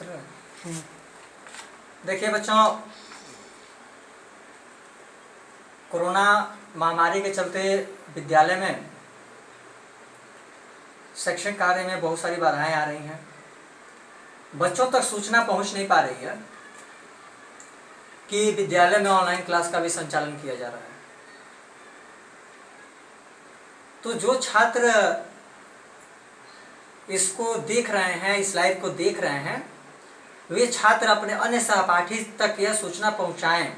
चल रहा है। देखिए बच्चों, कोरोना महामारी के चलते विद्यालय में शैक्षणिक कार्य में बहुत सारी बाधाएं आ रही हैं। बच्चों तक सूचना पहुंच नहीं पा रही है कि विद्यालय में ऑनलाइन क्लास का भी संचालन किया जा रहा है। तो जो छात्र इसको देख रहे हैं, इस लाइव को देख रहे हैं, वे छात्र अपने अन्य सहपाठी तक यह सूचना पहुंचाएं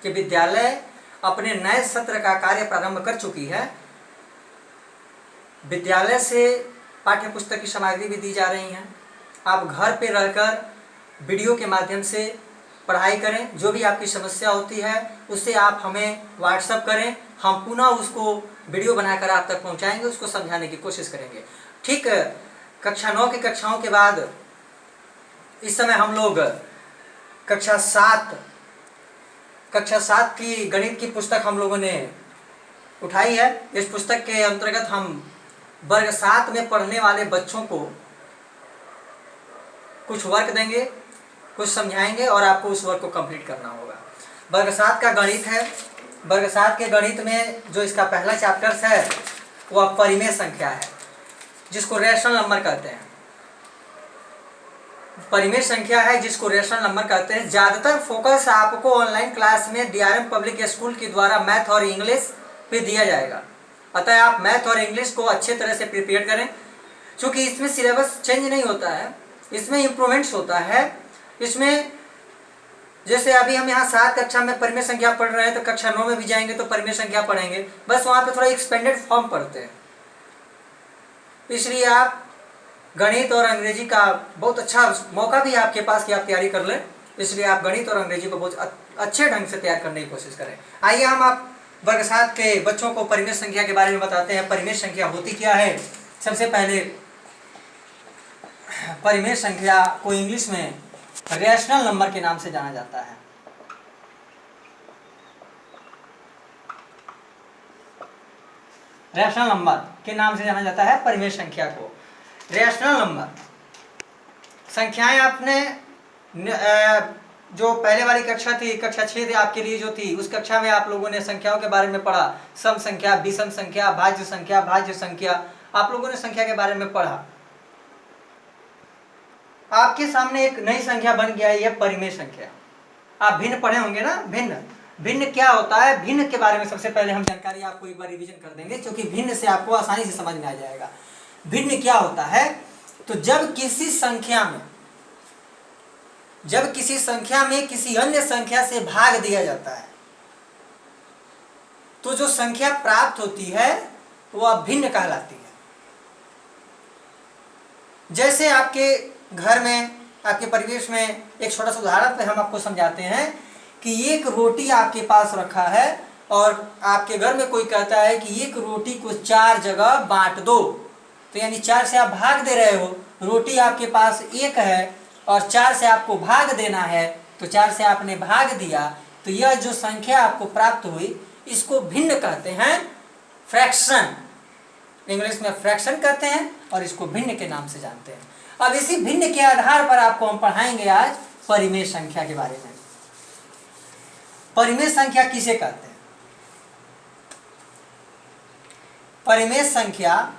कि विद्यालय अपने नए सत्र का कार्य प्रारंभ कर चुकी है। विद्यालय से पाठ्य पुस्तक की सामग्री भी दी जा रही हैं। आप घर पे रहकर वीडियो के माध्यम से पढ़ाई करें। जो भी आपकी समस्या होती है उससे आप हमें व्हाट्सएप करें, हम पुनः उसको वीडियो बनाकर आप तक पहुंचाएंगे, उसको समझाने की कोशिश करेंगे। ठीक कक्षा 9 की कक्षाओं के बाद इस समय हम लोग कक्षा 7 की गणित की पुस्तक हम लोगों ने उठाई है। इस पुस्तक के अंतर्गत हम वर्ग 7 में पढ़ने वाले बच्चों को कुछ वर्क देंगे, कुछ समझाएंगे और आपको उस वर्क को कंप्लीट करना होगा। वर्ग 7 का गणित है। वर्ग 7 के गणित में जो इसका पहला चैप्टर है वह परिमेय संख्या है, जिसको रेशनल नंबर कहते हैं। परिमेय संख्या है जिसको रेशनल नंबर कहते हैं। ज़्यादातर फोकस आपको ऑनलाइन क्लास में डीआरएम पब्लिक स्कूल के द्वारा मैथ और इंग्लिश पे दिया जाएगा। अतः आप मैथ और इंग्लिश को अच्छे तरह से प्रिपेयर करें, क्योंकि इसमें सिलेबस चेंज नहीं होता है, इसमें इम्प्रूवमेंट्स होता है। इसमें जैसे अभी हम यहाँ 7 कक्षा में परिमेय संख्या पढ़ रहे हैं, तो कक्षा 9 में भी जाएंगे तो परिमेय संख्या पढ़ेंगे, बस वहाँ पे थोड़ा एक्सपेंडेड फॉर्म पढ़ते हैं। इसलिए आप गणित और अंग्रेजी का बहुत अच्छा मौका भी आपके पास कि आप तैयारी कर लें, इसलिए आप गणित और अंग्रेजी को बहुत अच्छे ढंग से तैयार करने की कोशिश करें। आइए हम आप वर्ग 7 के बच्चों को परिमेय संख्या के बारे में बताते हैं। परिमेय संख्या होती क्या है। सबसे पहले परिमेय संख्या को इंग्लिश में रेशनल नंबर के नाम से जाना जाता है। रेशनल नंबर के नाम से जाना जाता है परिमेय संख्या को। रेशनल नंबर संख्याएं आपने जो पहले वाली कक्षा थी, कक्षा 6 थी आपके लिए जो थी, उस कक्षा में आप लोगों ने संख्याओं के बारे में पढ़ा। सम संख्या, विषम संख्या, भाज्य संख्या, भाज्य संख्या, आप लोगों ने संख्या के बारे में पढ़ा। आपके सामने एक नई संख्या बन गया है, यह परिमेय संख्या। आप भिन्न पढ़े होंगे ना। भिन्न क्या होता है, भिन्न के बारे में सबसे पहले हम जानकारी आपको एक बार रिवीजन कर देंगे, क्योंकि भिन्न से आपको आसानी से समझ में आ जाएगा। भिन्न क्या होता है, तो जब किसी संख्या में किसी अन्य संख्या से भाग दिया जाता है, तो जो संख्या प्राप्त होती है वह भिन्न कहलाती है। जैसे आपके घर में, आपके परिवेश में एक छोटा सा उदाहरण पे हम आपको समझाते हैं कि एक रोटी आपके पास रखा है और आपके घर में कोई कहता है कि एक रोटी को 4 जगह बांट दो, तो यानी 4 से आप भाग दे रहे हो। रोटी आपके पास 1 है और 4 से आपको भाग देना है, तो 4 से आपने भाग दिया, तो यह जो संख्या आपको प्राप्त हुई इसको भिन्न कहते हैं, फ्रैक्शन। इंग्लिश में फ्रैक्शन कहते हैं और इसको भिन्न के नाम से जानते हैं। अब इसी भिन्न के आधार पर आपको हम पढ़ाएंगे आज परिमेय संख्या के बारे में। परिमेय संख्या किसे कहते हैं। परिमेय संख्या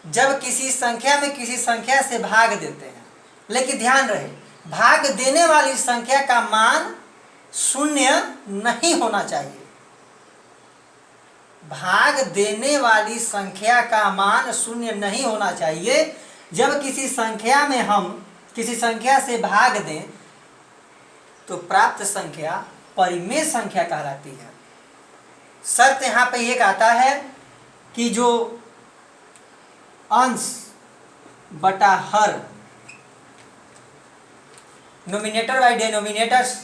जब किसी संख्या में किसी संख्या से भाग देते हैं, लेकिन ध्यान रहे भाग देने वाली संख्या का मान 0 नहीं होना चाहिए। भाग देने वाली संख्या का मान 0 नहीं होना चाहिए। जब किसी संख्या में हम किसी संख्या से भाग दें तो प्राप्त संख्या परिमेय संख्या कहलाती है। शर्त यहाँ पे एक आता है कि जो अंश बटा हर, नोमिनेटर बाय डेनोमिनेटर्स,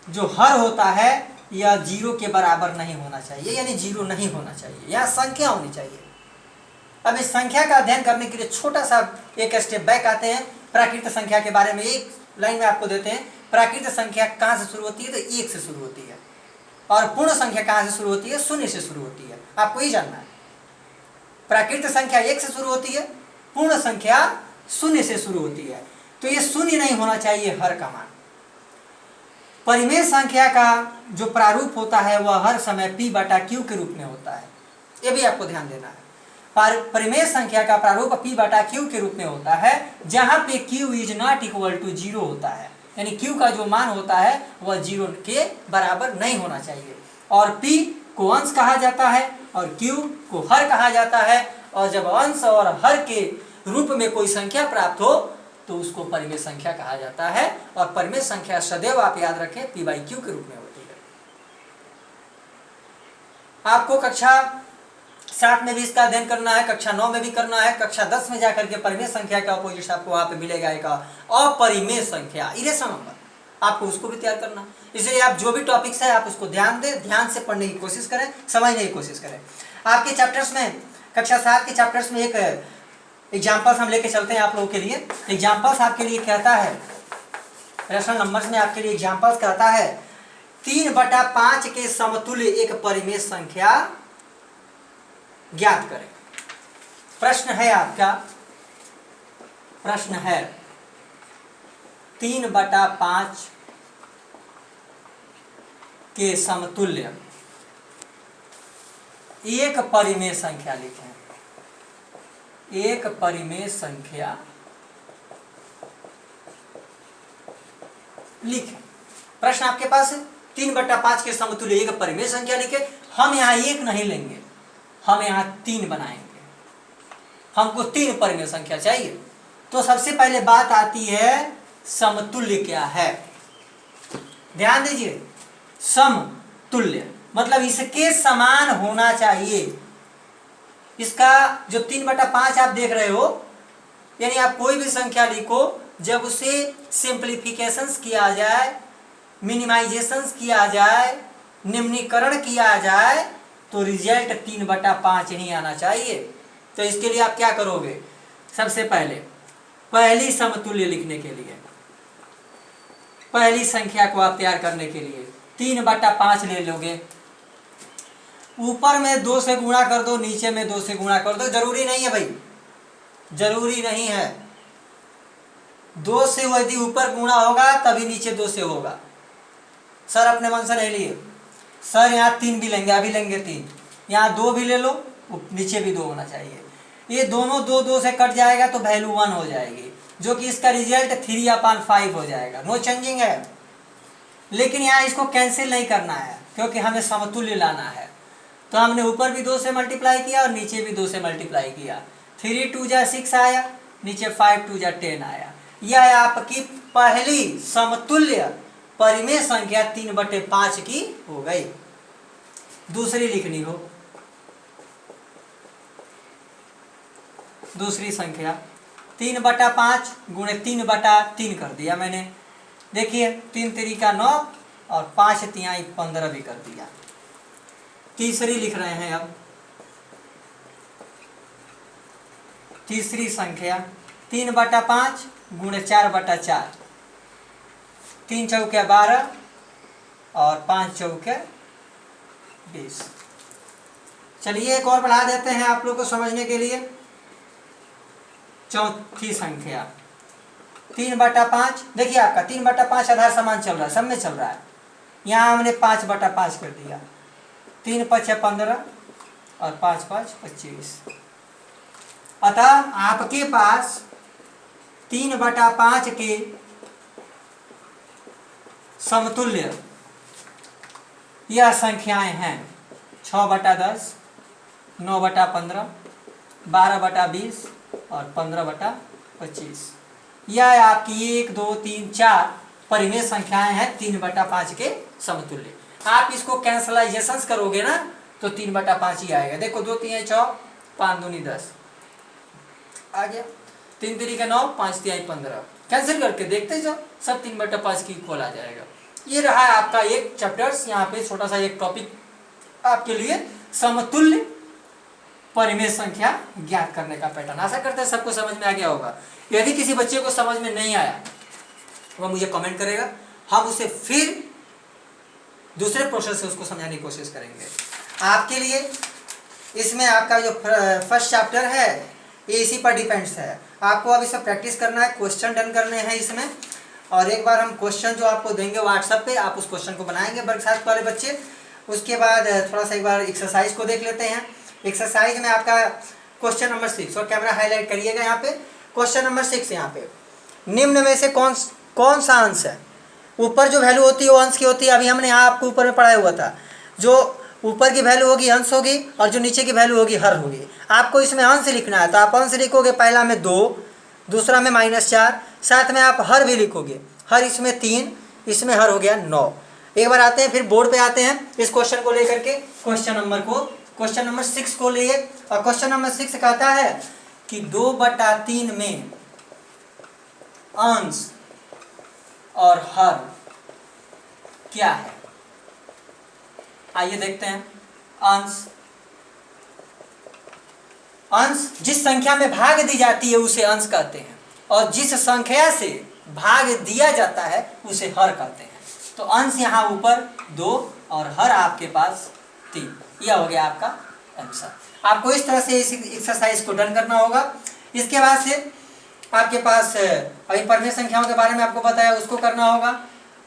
जो हर होता है यह 0 के बराबर नहीं होना चाहिए, यानी 0 नहीं होना चाहिए, यह संख्या होनी चाहिए। अब इस संख्या का अध्ययन करने के लिए छोटा सा एक स्टेप बैक आते हैं। प्राकृत संख्या के बारे में एक लाइन में आपको देते हैं। प्राकृत संख्या कहाँ से शुरू होती है, तो 1 से शुरू होती है। और पूर्ण संख्या कहाँ से शुरू होती है, 0 से शुरू होती है। आपको ये जानना है। प्राकृत संख्या 1 से शुरू होती है, पूर्ण संख्या 0 से शुरू होती है। तो ये शून्य नहीं होना चाहिए हर का मान। परिमेय संख्या का जो प्रारूप होता है वह हर समय p बटा q के रूप में होता है, ये भी आपको ध्यान देना है। परिमेय संख्या का प्रारूप p बटा q के रूप में होता है, जहां पे q is not equal to 0 होता है, यानी q का जो मान होता है वह 0 के बराबर नहीं होना चाहिए। और p को अंश कहा जाता है और q को हर कहा जाता है, और जब अंश और हर के रूप में कोई संख्या प्राप्त हो तो उसको परिमेय संख्या कहा जाता है। और परिमेय संख्या सदैव आप याद रखें p बाई q के रूप में होती है। आपको कक्षा 7 में भी इसका अध्ययन करना है, कक्षा 9 में भी करना है, कक्षा 10 में जाकर के परिमेय संख्या का अपोजिट आपको वहां पे मिलेगा एक अपरिमेय संख्या, इरेशनल नंबर, आपको उसको भी तैयार करना। इसलिए आप जो भी टॉपिक्स है आप उसको ध्यान दें, ध्यान से पढ़ने की कोशिश करें, समझने की कोशिश करें। आपके चैप्टर्स में, कक्षा 7 के चैप्टर्स में एक एग्जाम्पल्स हम लेके चलते हैं आप लोगों के लिए। एग्जाम्पल्स आपके लिए कहता है, रेशनल नंबर्स में आपके लिए एग्जाम्पल्स कहता है 3/5 के समतुल्य एक परिमेय संख्या ज्ञात करें। प्रश्न है आपका, प्रश्न है 3/5 के समतुल्य एक परिमेय संख्या लिखें। एक परिमेय संख्या लिखें। प्रश्न आपके पास है 3/5 के समतुल्य एक परिमेय संख्या लिखें। हम यहाँ एक नहीं लेंगे, हम यहाँ 3 बनाएंगे, हमको 3 परिमेय संख्या चाहिए। तो सबसे पहले बात आती है समतुल्य क्या है। ध्यान दीजिए, समतुल्य मतलब इसके समान होना चाहिए। इसका जो 3/5 आप देख रहे हो, यानी आप कोई भी संख्या लिखो, जब उसे सिंप्लीफिकेशंस किया जाए, मिनिमाइजेशंस किया जाए, निम्नीकरण किया जाए, तो रिजल्ट 3/5 ही आना चाहिए। तो इसके लिए आप क्या करोगे, सबसे पहले पहली समतुल्य लिखने के लिए, पहली संख्या को आप तैयार करने के लिए 3/5 ले लोगे। ऊपर में 2 से गुणा कर दो, नीचे में 2 से गुणा कर दो। जरूरी नहीं है भाई, जरूरी नहीं है। 2 से यदि ऊपर गुणा होगा तभी नीचे 2 से होगा। सर अपने मन से नहीं लिए, सर यहाँ 3 भी लेंगे, अभी लेंगे 3, यहाँ 2 भी ले लो, नीचे भी 2 होना चाहिए। ये दोनों 2 से कट जाएगा तो वैल्यू 1 हो जाएगी, जो कि इसका रिजल्ट 3/5 हो जाएगा। नो चेंजिंग है। लेकिन यहाँ इसको कैंसिल नहीं करना है, क्योंकि हमें समतुल्य लाना है। तो हमने ऊपर भी 2 से मल्टीप्लाई किया और नीचे भी 2 से मल्टीप्लाई किया। 3 2 जा 6 आया, नीचे 5 2 जा 10 आया। यह आपकी पहली समतुल्य परिमेय संख्या 3/5 की हो गई। दूसरी लिखनी हो, दूसरी संख्या 3/5 गुणे 3/3 कर दिया मैंने। देखिए 3 3 का 9 और 5 3 15 भी कर दिया। तीसरी लिख रहे हैं अब, तीसरी संख्या 3/5 गुणे 4/4, 3 चौके 12 और 5 चौके 20। चलिए एक और बढ़ा देते हैं आप लोग को समझने के लिए। चौथी संख्या 3/5, देखिए आपका 3/5 आधार समान चल रहा है, सब में चल रहा है। यहाँ हमने 5/5 कर दिया। 3 5 15 और 5 5 25। अतः आपके पास 3/5 के समतुल्य यह संख्याएं हैं 6/10, 9/15, 12/20 और 15/25। यह आपकी 1 2 3 4 परिमेय संख्याएं हैं 3/5 के समतुल्य। आप इसको कैंसलाइजेशंस करोगे ना तो 3/5 ही आएगा। देखो 2 3 6, 5 दूनी 10 आ गया, 3 3 का 9, 5 3 15। कैंसिल करके देखते जाओ, सब 3/5 की इक्वल आ जाएगा। ये रहा है आपका एक चैप्टर्स, यहाँ पे छोटा सा एक टॉपिक आपके लिए, समतुल्य परिमेय संख्या ज्ञात करने का पैटर्न। आशा करते हैं सबको समझ में आ गया होगा। यदि किसी बच्चे को समझ में नहीं आया वह मुझे कमेंट करेगा, हम उसे फिर दूसरे प्रोसेस से उसको समझाने की कोशिश करेंगे। आपके लिए इसमें आपका जो फर्स्ट चैप्टर है ये इसी पर डिपेंड्स है। आपको अब इसे प्रैक्टिस करना है, क्वेश्चन डन करने हैं इसमें, और एक बार हम क्वेश्चन जो आपको देंगे व्हाट्सएप पे, आप उस क्वेश्चन को बनाएंगे वर्ग 7 वाले बच्चे। उसके बाद थोड़ा सा एक बार एक्सरसाइज को देख लेते हैं। एक्सरसाइज में आपका क्वेश्चन नंबर 6, और कैमरा हाईलाइट करिएगा यहाँ पे। क्वेश्चन नंबर 6 यहाँ पे, निम्न में से कौन सा अंश है? ऊपर जो वैल्यू होती है वो अंश की होती है, अभी हमने यहाँ आपको ऊपर में पढ़ाया हुआ था। जो ऊपर की वैल्यू होगी अंश होगी, और जो नीचे की वैल्यू होगी हर होगी। आपको इसमें अंश लिखना है तो आप अंश लिखोगे, पहला में 2, दूसरा में -4, साथ में आप हर भी लिखोगे। हर इसमें 3, इसमें हर हो गया 9। एक बार आते हैं, फिर बोर्ड पे आते हैं इस क्वेश्चन को लेकर के, क्वेश्चन नंबर 6 को लिए। और क्वेश्चन नंबर 6 कहता है कि 2/3 में अंश और हर क्या है? आइए देखते हैं। अंश जिस संख्या में भाग दी जाती है उसे अंश कहते हैं, और जिस संख्या से भाग दिया जाता है उसे हर कहते हैं। तो अंश यहाँ ऊपर 2 और हर आपके पास 3। यह हो गया आपका आंसर। आपको इस तरह से इस एक्सरसाइज को डन करना होगा। इसके बाद से आपके पास अभी परमेय संख्याओं के बारे में आपको बताया, उसको करना होगा,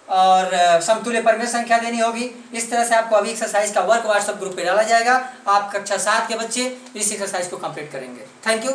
और समतुल्य परमेय संख्या देनी होगी। इस तरह से आपको अभी एक्सरसाइज का वर्क व्हाट्सएप ग्रुप पे डाला जाएगा। आप कक्षा 7 के बच्चे इस एक्सरसाइज को कंप्लीट करेंगे। Thank you.